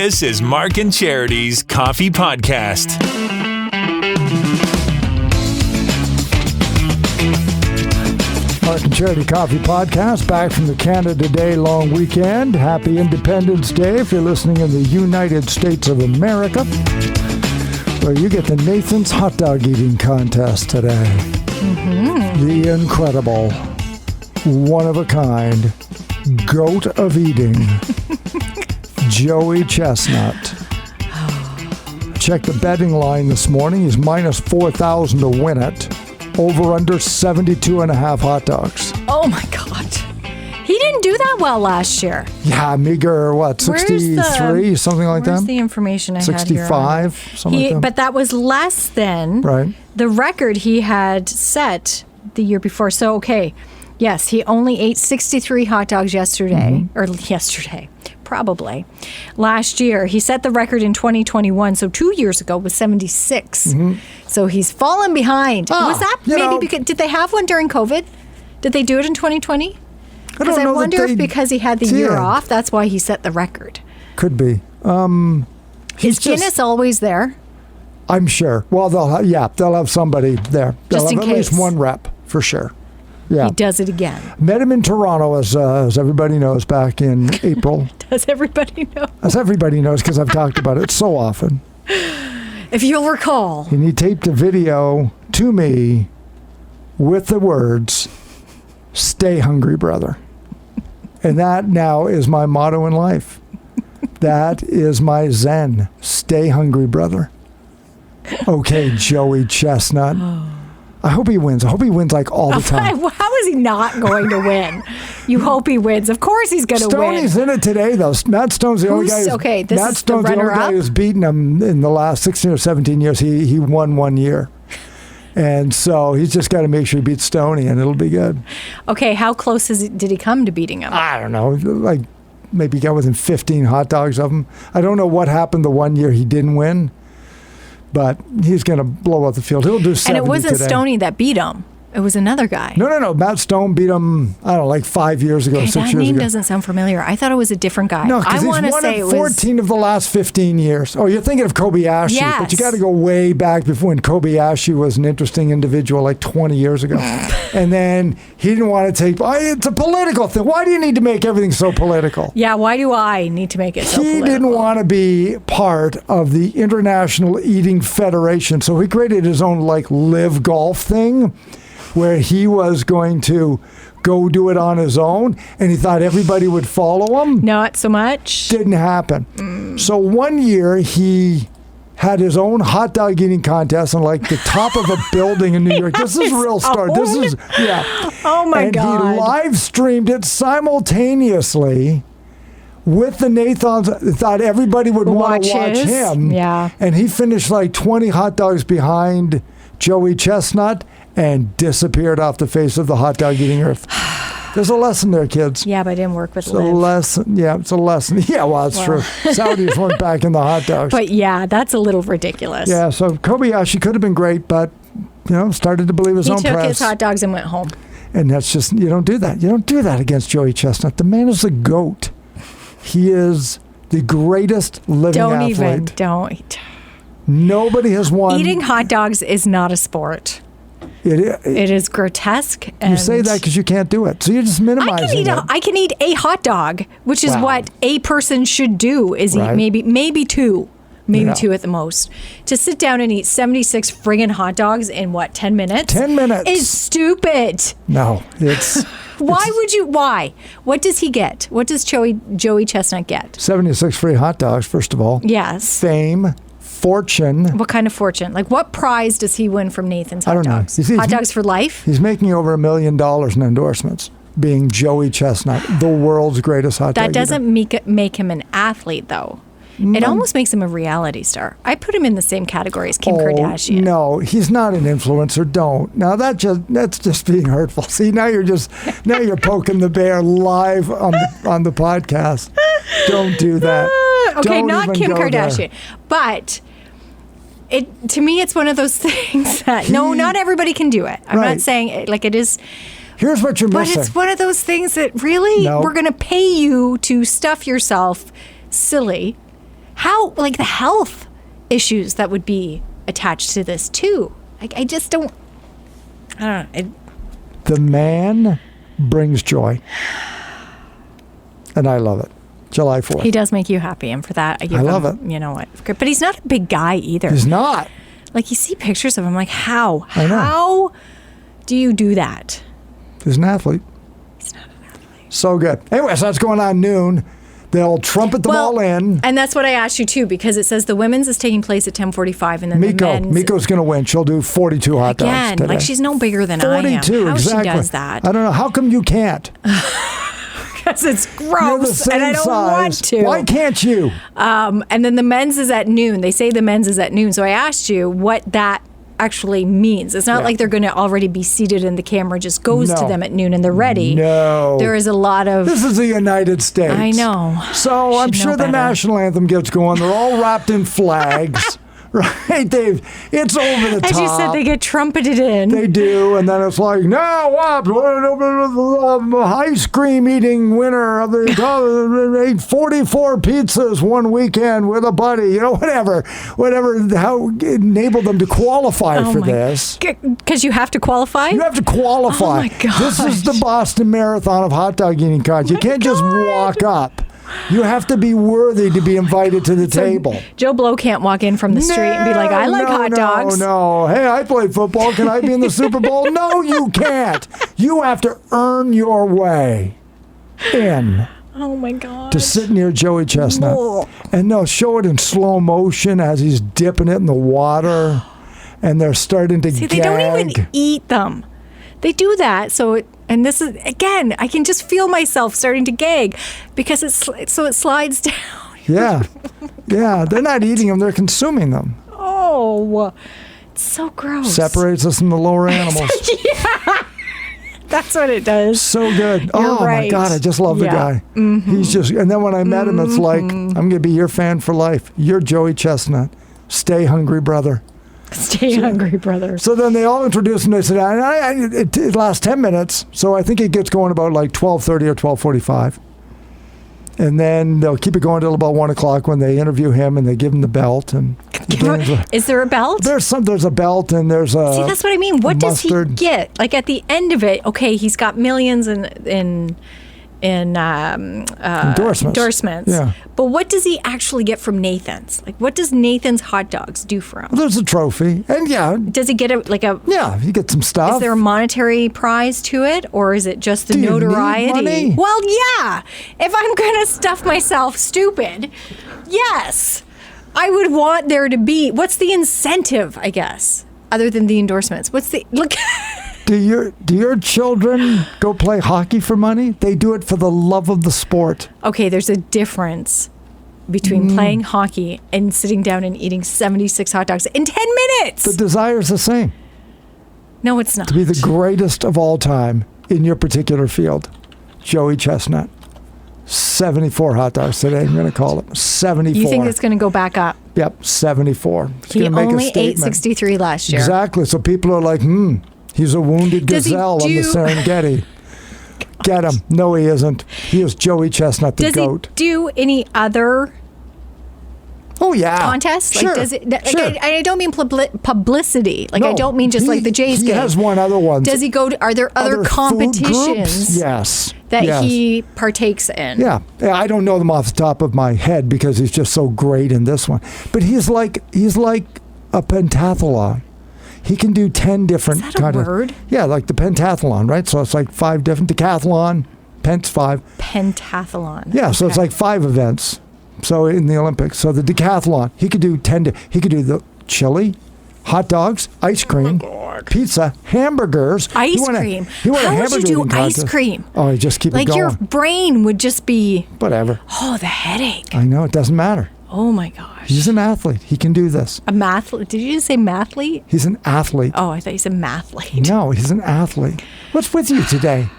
This is Mark and Charity's Coffee Podcast. Mark and Charity Coffee Podcast, back from the Canada Day long weekend. Happy Independence Day if you're listening in the United States of America, where you get the Nathan's Hot Dog Eating Contest today. Mm-hmm. The incredible, one-of-a-kind, goat of eating, Joey Chestnut. Check the betting line this morning. He's minus 4,000 to win it. Over under 72 and a half hot dogs. Oh my God. He didn't do that well last year. Yeah, meager, what, 63, something like that? Where's the information I had 65, here? something like that. But that was less than the record he had set the year before. So, okay, yes, he only ate 63 hot dogs yesterday, probably. Last year, he set the record in 2021, so 2 years ago was 76. Mm-hmm. So he's fallen behind. Was that maybe because, did they have one during COVID? Did they do it in 2020? Because I wonder if because he had the year off, that's why he set the record. Could be. Is Guinness always there? I'm sure. Well, they'll have somebody there. They'll Just in have case. at least one rep, for sure. Yeah. He does it again. Met him in Toronto, as everybody knows, back in April. Does everybody know? As everybody knows, because I've talked about it so often. If you'll recall. And he taped a video to me with the words, "Stay hungry, brother." And that now is my motto in life. That is my zen. Stay hungry, brother. Okay, Joey Chestnut. I hope he wins. I hope he wins like all the time. How is he not going to win? You hope he wins. Of course he's going to win. Stoney's in it today, though. Matt Stone's the only guy. Matt Stone's the only guy who's beaten him in the last 16 or 17 years. He won 1 year. And so he's just got to make sure he beats Stoney, and it'll be good. Okay, how close did he come to beating him? I don't know. Like maybe he got within 15 hot dogs of him. I don't know what happened the 1 year he didn't win. But he's going to blow out the field. He'll do 70 And it wasn't today. Stoney that beat him. It was another guy. No. Matt Stone beat him, I don't know, like 5 years ago, 6 years ago. That name doesn't sound familiar. I thought it was a different guy. No, because he's won in 14 of the last 15 years. Oh, you're thinking of Kobayashi. Yes. But you got to go way back before when Kobayashi was an interesting individual like 20 years ago. And then he didn't want to take... it's a political thing. Why do you need to make everything so political? Yeah, why do I need to make it so political? He didn't want to be part of the International Eating Federation, so he created his own like live golf thing where he was going to go do it on his own, and he thought everybody would follow him. Not so much. Didn't happen. So 1 year he had his own hot dog eating contest on like the top of a building in New York. This is a real story. This is Oh my God. And he live streamed it simultaneously with the Nathans. Thought everybody would want to watch him. Yeah. And he finished like 20 hot dogs behind Joey Chestnut and disappeared off the face of the hot dog eating earth. There's a lesson there, kids. Yeah, but I didn't work with It's a lesson. Yeah, it's a lesson. Yeah, well, that's true. Saudis weren't back in the hot dogs. But yeah, that's a little ridiculous. Yeah, so Kobayashi could have been great, but, started to believe his own press. He took his hot dogs and went home. And that's just, you don't do that. You don't do that against Joey Chestnut. The man is the GOAT. He is the greatest living athlete. Don't. Nobody has won. Eating hot dogs is not a sport. It is grotesque. And you say that because you can't do it. So you're just minimizing it. I can eat a hot dog, which is what a person should do, is eat maybe two. Maybe two at the most. To sit down and eat 76 friggin' hot dogs in 10 minutes? 10 minutes. Is stupid. No, it's... Why? What does he get? What does Joey Chestnut get? 76 free hot dogs, first of all. Yes. Fame. Fortune. What kind of fortune? Like, what prize does he win from Nathan's hot dogs? I don't know. Hot dogs for life? He's making over $1 million in endorsements, being Joey Chestnut, the world's greatest hot dog That doesn't make him an athlete, though. It almost makes him a reality star. I put him in the same category as Kim Kardashian. No, he's not an influencer. Don't. Now that's just being hurtful. See, now you're poking the bear live on the podcast. Don't do that. Okay, Don't not Kim Kardashian, there. But to me, it's one of those things that not everybody can do it. I'm not saying it is. Here's what you're missing. But it's one of those things that really we're going to pay you to stuff yourself silly. how, like, the health issues that would be attached to this too. I just don't. I don't know. The man brings joy, and I love it. July 4th. He does make you happy, and for that, I love him, it. You know what? But he's not a big guy either. He's not. Like, you see pictures of him, like, how? I know. How do you do that? He's an athlete. He's not an athlete. So good. Anyway, so that's going on noon. They'll trumpet them all in. And that's what I asked you, too, because it says the women's is taking place at 10:45, and then the men's... Miko's going to win. She'll do 42 hot dogs Again, today. like, she's no bigger than 42, I am. How exactly. she does that? I don't know. How come you can't? Because it's You're the gross, same and I don't size. want to. Why can't you? And then the men's is at noon. They say the men's is at noon. So I asked you what that actually means. It's not like they're going to already be seated and the camera just goes to them at noon and they're ready. No. There is a lot of... This is the United States. I know. So I'm Should sure know the better. national anthem gets going. They're all wrapped in flags. Right, Dave? It's over the top. As you said, they get trumpeted in. They do, and then it's like, now what? Ice cream eating winner of the ate 44 pizzas one weekend with a buddy. You know, whatever. How enabled them to qualify for this? Because you have to qualify? You have to qualify. Oh, my gosh. This is the Boston Marathon of hot dog eating contest. You can't just walk up. You have to be worthy to be invited to the table. Joe Blow can't walk in from the street and be like, I like hot dogs. No. Hey, I play football. Can I be in the Super Bowl? No, you can't. You have to earn your way in. Oh, my God. To sit near Joey Chestnut. Whoa. And they'll show it in slow motion as he's dipping it in the water. And they're starting to gag. They don't even eat them. They do that, and this is, again, I can just feel myself starting to gag because it slides down. Yeah. Yeah, they're not eating them, they're consuming them. Oh, it's so gross. Separates us from the lower animals. Yeah, that's what it does. So good. You're right. My God, I just love the guy. Mm-hmm. He's just, and then when I met him, it's like, I'm going to be your fan for life. You're Joey Chestnut. Stay hungry, brother. Stay hungry, brother. So then they all introduce him. They said, it lasts 10 minutes. So I think it gets going about like 12:30 or 12:45. And then they'll keep it going till about 1 o'clock when they interview him and they give him the belt. And is there a belt? There's a belt and there's a See, that's what I mean. What does he mustard. get? Like at the end of it, okay, he's got millions in endorsements. Yeah. But what does he actually get from Nathan's? Like, what does Nathan's hot dogs do for him? There's a trophy. And Does he get yeah, you get some stuff. Is there a monetary prize to it, or is it just the Do you need notoriety? money? Well, yeah. If I'm going to stuff myself stupid, yes. I would want there to be, what's the incentive, I guess, other than the endorsements? Look. Do your children go play hockey for money? They do it for the love of the sport. Okay, there's a difference between playing hockey and sitting down and eating 76 hot dogs in 10 minutes. The desire's the same. No, it's not. To be the greatest of all time in your particular field. Joey Chestnut. 74 hot dogs today, I'm going to call it. 74. You think it's going to go back up? Yep, 74. It's He gonna make a only ate statement. 63 last year. Exactly. So people are like, he's a wounded gazelle on the Serengeti. Get him. No, he isn't. He is Joey Chestnut, the goat. Does he do any other contests? Sure. Like, does it? Sure. I don't mean publicity. Like, No, I don't mean just like the Jays He game. has won other ones. Does he go to? Are there other food competitions? groups? Yes. That he partakes in. Yeah, I don't know them off the top of my head because he's just so great in this one. But he's like a pentathlon. He can do 10 different Is that a word? Yeah, like the pentathlon, right? So it's like 5 different decathlon, pence 5. Pentathlon. Yeah, so it's like 5 events. So in the Olympics, so the decathlon, he could do 10. He could do the chili, hot dogs, ice cream, pizza, hamburgers. Ice cream. He won a How would hamburger you do eating ice contest. cream? Oh, you just keep it Like going. your brain would just be. Whatever. Oh, the headache. I know, it doesn't matter. Oh my gosh. He's an athlete. He can do this. A mathlete. Did you just say mathlete? He's an athlete. Oh, I thought you said mathlete. No, he's an athlete. What's with you today?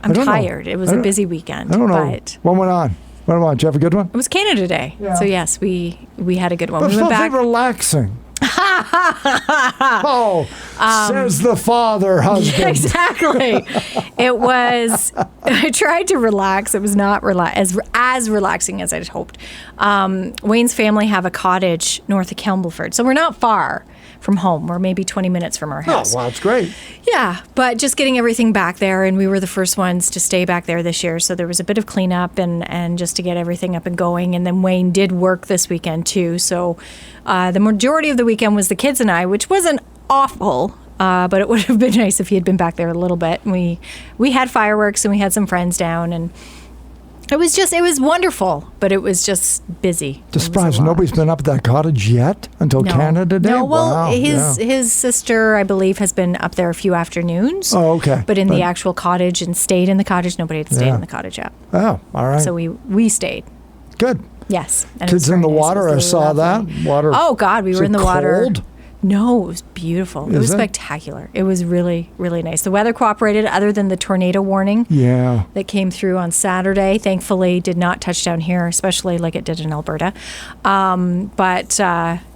I'm I don't know. tired. It was a busy weekend. I don't know. But What went on? Did you have a good one? it was Canada Day. Yeah. So yes, we had a good one. But We it's went supposed to back. be relaxing. Says the father husband. Exactly. It was, I tried to relax. It was not as relaxing as I'd hoped. Wayne's family have a cottage north of Campbellford, so we're not far from home. We're maybe 20 minutes from our house. Oh, well, that's great. Yeah, but just getting everything back there, and we were the first ones to stay back there this year, so there was a bit of cleanup and just to get everything up and going. And then Wayne did work this weekend too, so the majority of the weekend was the kids and I, which wasn't awful, but it would have been nice if he had been back there a little bit. We had fireworks and we had some friends down, and it was wonderful, but it was just busy. Just surprised nobody's been up at that cottage yet until Canada Day? No, well, wow. his sister, I believe, has been up there a few afternoons. Oh, okay. But in the actual cottage and stayed in the cottage, nobody had stayed in the cottage yet. Oh, all right. So we stayed. Good. Yes. And kids in the water, I saw lovely. that. Water. Oh, God, we were in the water. Cold? No, it was beautiful. It was spectacular. It was really, really nice. The weather cooperated other than the tornado warning that came through on Saturday. Thankfully, did not touch down here, especially like it did in Alberta. But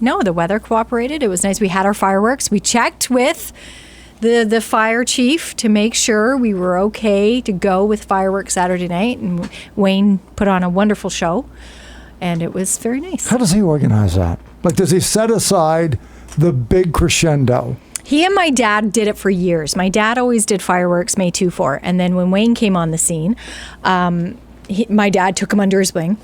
no, the weather cooperated. It was nice. We had our fireworks. We checked with the fire chief to make sure we were okay to go with fireworks Saturday night. And Wayne put on a wonderful show, and it was very nice. How does he organize that? Like, does he set aside the big crescendo? He and my dad did it for years. My dad always did fireworks May 2-4. And then when Wayne came on the scene, my dad took him under his wing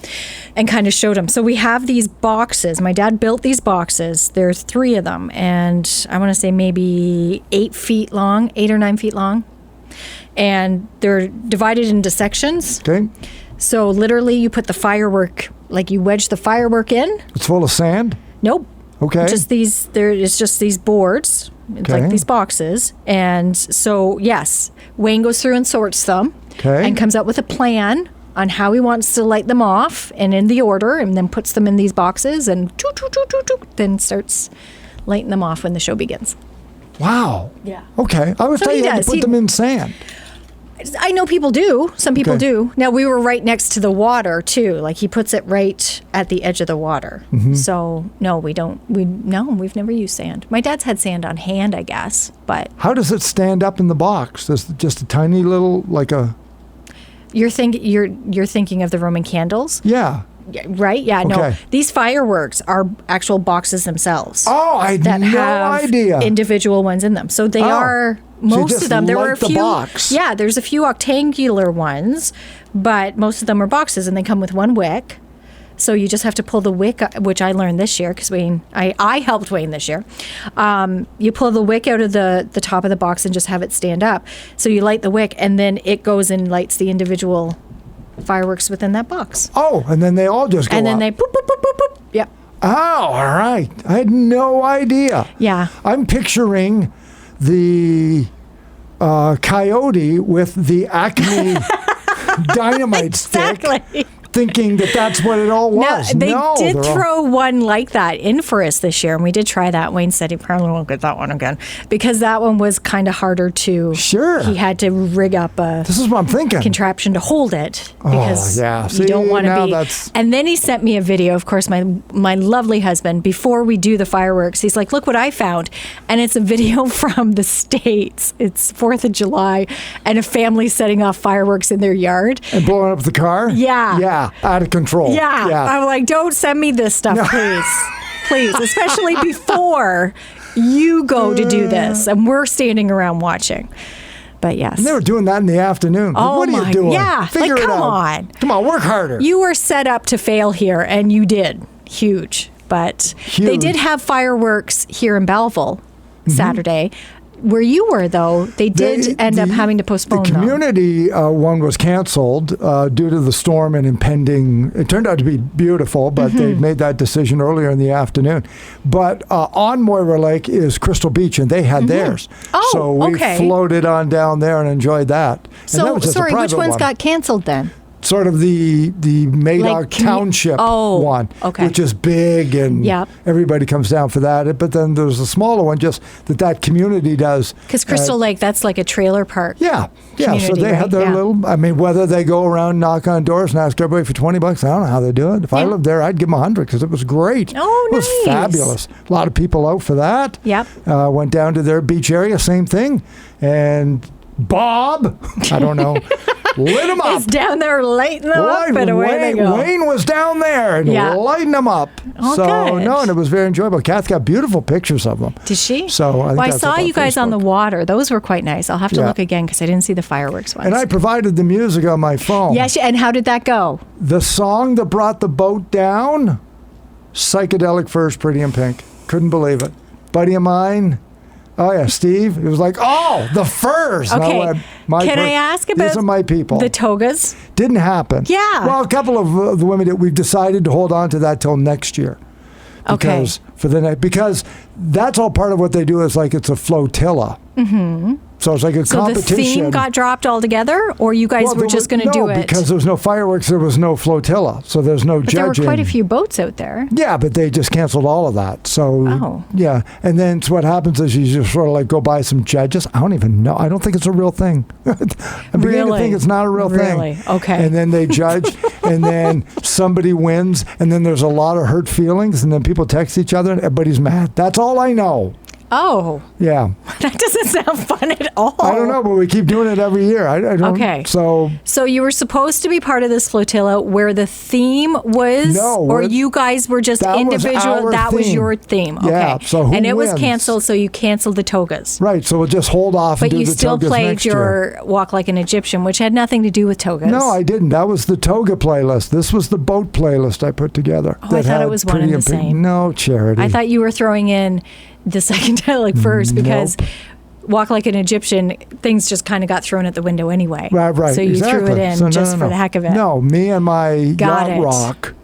and kind of showed him. So we have these boxes. My dad built these boxes. There's 3 of them. And I want to say maybe 8 or 9 feet long. And they're divided into sections. Okay. So literally you put the firework, like you wedge the firework in. It's full of sand? Nope. Okay. It's just these boards, like these boxes. And so, yes, Wayne goes through and sorts them and comes up with a plan on how he wants to light them off and in the order, and then puts them in these boxes and then starts lighting them off when the show begins. Wow. Yeah. Okay. I was So telling he you to does. put them in sand. I know people do. Some people do. Now, we were right next to the water, too. Like, he puts it right at the edge of the water. Mm-hmm. So, no, we don't. We've never used sand. My dad's had sand on hand, I guess, but... How does it stand up in the box? Is it just a tiny little, like a... You're thinking of the Roman candles? Yeah. Right? Yeah, no. These fireworks are actual boxes themselves. Oh, I had no idea. Individual ones in them. So they are... Most of them. There were a few. Box. Yeah, there's a few octangular ones, but most of them are boxes, and they come with one wick. So you just have to pull the wick, which I learned this year because I helped Wayne this year. You pull the wick out of the top of the box and just have it stand up. So you light the wick, and then it goes and lights the individual fireworks within that box. Oh, and then they all just go and then up. they boop boop boop boop boop. Yep. Oh, all right. I had no idea. Yeah. I'm picturing the coyote with the Acme dynamite stick, thinking that that's what it all was. They did throw one like that in for us this year, and we did try that. Wayne said he probably won't get that one again because that one was kind of harder to... Sure. He had to rig up a... This is what I'm thinking. ...contraption to hold it because See, you don't want to be... That's... And then he sent me a video, of course, my lovely husband, before we do the fireworks. He's like, look what I found. And it's a video from the States. It's 4th of July, and a family setting off fireworks in their yard. And blowing up the car? Yeah. Yeah. Out of control. Yeah. I'm like, don't send me this stuff, please, especially before you go to do this and we're standing around watching. But yes. And they were doing that in the afternoon. Oh, what are you doing? Yeah. Figure it out. Come on, work harder. You were set up to fail here, and you did. Huge. But they did have fireworks here in Belleville Saturday. Where you were, though, they did end up having to postpone them. The community one was canceled due to the storm and impending. It turned out to be beautiful, but they made that decision earlier in the afternoon. But on Moira Lake is Crystal Beach, and they had theirs. Oh, so we floated on down there and enjoyed that. And So, that was just sorry, a which private ones one. got canceled then? sort of the Madoc Like Township one, okay. which is big and everybody comes down for that. But then there's a smaller one just that community does. Because Crystal Lake, that's like a trailer park. Yeah. So they have their little, I mean, whether they go around, knock on doors and ask everybody for $20, I don't know how they do it. If I lived there, I'd give them $100 because it was great. Oh, nice. It was fabulous. A lot of people out for that. Yep. Went down to their beach area, same thing. And Bob, I don't know, lit them up. He's down there lighting them up and away they go. Wayne was down there and lighting them up. Oh, so, good. no, and it was very enjoyable. Kath got beautiful pictures of them. Did she? So I saw you guys on the water. Those were quite nice. I'll have to look again because I didn't see the fireworks ones. And I provided the music on my phone. Yes, and how did that go? The song that brought the boat down, Psychedelic Furs, Pretty in Pink. Couldn't believe it. Buddy of mine, Steve. It was like, the furs. Okay. Can I ask about these are my people. The togas? Didn't happen. Yeah. Well, a couple of the women, we've decided to hold on to that till next year. Because because that's all part of what they do is like it's a flotilla. Mm-hmm. So it's like a competition. So the theme got dropped altogether, or you guys were just going to do it? No, because there was no fireworks, there was no flotilla, so there's no judging. There were quite a few boats out there. Yeah, but they just canceled all of that. So, yeah. And then what happens is you just sort of like go buy some judges. I don't even know. I don't think it's a real thing. I'm beginning to think it's not a real thing. Really? Okay. And then they judge, and then somebody wins, and then there's a lot of hurt feelings, and then people text each other, and everybody's mad. That's all I know. Oh. Yeah. That doesn't sound fun at all. I don't know, but we keep doing it every year. I don't. Okay. So you were supposed to be part of this flotilla where the theme was? No. Or you guys were just individual? That was your theme. Okay. Yeah. So who And it wins? was canceled, so you canceled the togas. Right. So we'll just hold off and do the togas next year. But you still played your Walk Like an Egyptian, which had nothing to do with togas. No, I didn't. That was the toga playlist. This was the boat playlist I put together. Oh, I thought it was one and the same. No, Charity. I thought you were throwing in the psychedelic first because Walk Like an Egyptian, things just kind of got thrown at the window anyway. Right. So you threw it in for the heck of it. No, me and my yacht rock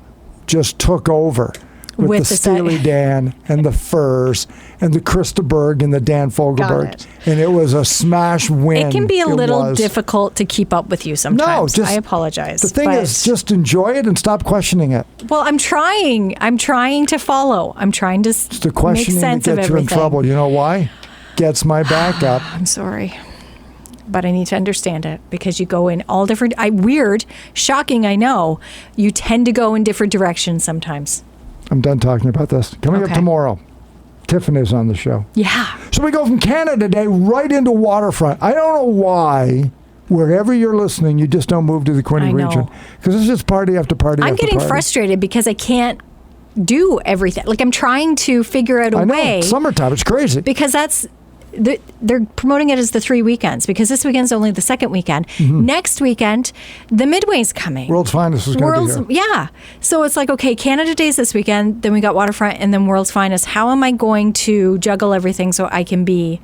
just took over with the Steely Dan and the Furs and the Krista Berg and the Dan Fogelberg. And it was a smash win. It can be a little difficult to keep up with you sometimes. No, I apologize. The thing is, just enjoy it and stop questioning it. Well, I'm trying to follow. I'm trying to it's the questioning make sense that of gets everything. you in trouble. You know why? Gets my back up. I'm sorry. But I need to understand it because you go in all different, weird, shocking, I know. You tend to go in different directions sometimes. I'm done talking about this. Coming up tomorrow, Tiffany's on the show. Yeah. So we go from Canada Day right into waterfront. I don't know why, wherever you're listening, you just don't move to the Quinte region. Because it's just party after party after party. I'm getting frustrated because I can't do everything. Like I'm trying to figure out a way. Summertime, it's crazy. Because they're promoting it as the 3 weekends because this weekend's only the second weekend. Mm-hmm. Next weekend, the Midway's coming. World's Finest is going to be here. Yeah. So it's like, okay, Canada Day's this weekend, then we got Waterfront, and then World's Finest. How am I going to juggle everything so I can be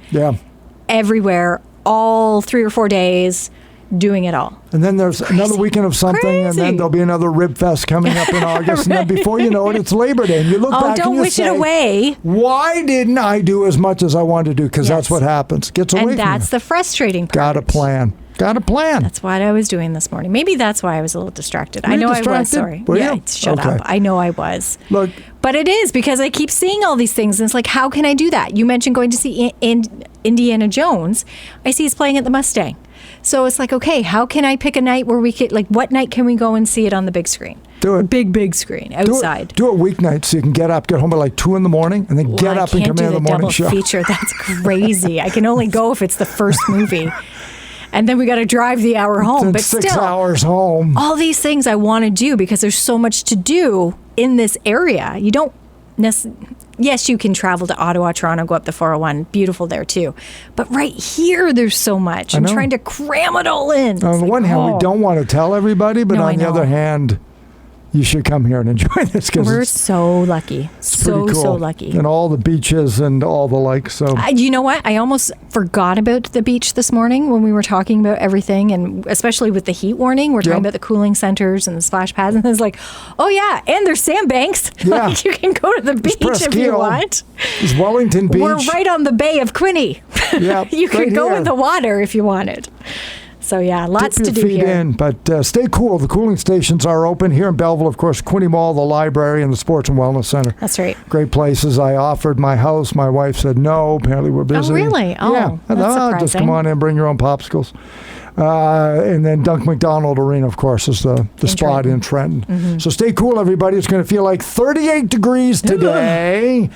everywhere all 3 or 4 days doing it all? And then there's another weekend of something, and then there'll be another Rib Fest coming up in August, and then before you know it, it's Labor Day. And you look back and you say, don't wish it away. Why didn't I do as much as I wanted to do? Because that's what happens. Gets away from you. And that's the frustrating part. Got a plan. That's what I was doing this morning. Maybe that's why I was a little distracted. I know I was. Sorry. Shut up. I know I was. Look. But it is because I keep seeing all these things. And it's like, how can I do that? You mentioned going to see Indiana Jones. I see he's playing at the Mustang. So it's like, okay, how can I pick a night where we could, like, what night can we go and see it on the big screen? Do it. Big screen, outside. Do it weeknight so you can get home at like 2 in the morning and then get up and come in the morning show. I can't do the double feature. That's crazy. I can only go if it's the first movie. And then we got to drive the hour home. But 6 still, hours home. All these things I want to do because there's so much to do in this area. You don't necessarily... Yes, you can travel to Ottawa, Toronto, go up the 401. Beautiful there, too. But right here, there's so much. I'm trying to cram it all in. On the one hand, we don't want to tell everybody, but on the other hand, you should come here and enjoy this. We're so lucky. So lucky. And all the beaches and all the like. So you know what? I almost forgot about the beach this morning when we were talking about everything, and especially with the heat warning. We're talking about the cooling centers and the splash pads, and it's like, oh yeah, and there's sandbanks. Yeah. Like you can go to the beach if you want. There's Wellington Beach. We're right on the Bay of Quinte. Yeah, you could go in the water if you wanted. So, yeah, lots Dip to your do feet here. in, but stay cool. The cooling stations are open here in Belleville, of course, Quinte Mall, the library, and the Sports and Wellness Center. That's right. Great places. I offered my house. My wife said no. Apparently, we're busy. Oh, really? Oh, yeah. that's surprising. Just come on in, bring your own popsicles. And then Dunk McDonald Arena, of course, is the spot in Trenton. Mm-hmm. So stay cool, everybody. It's going to feel like 38 degrees today.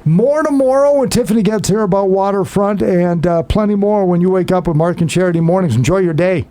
More tomorrow when Tiffany gets here about waterfront, and plenty more when you wake up with Mark and Charity Mornings. Enjoy your day.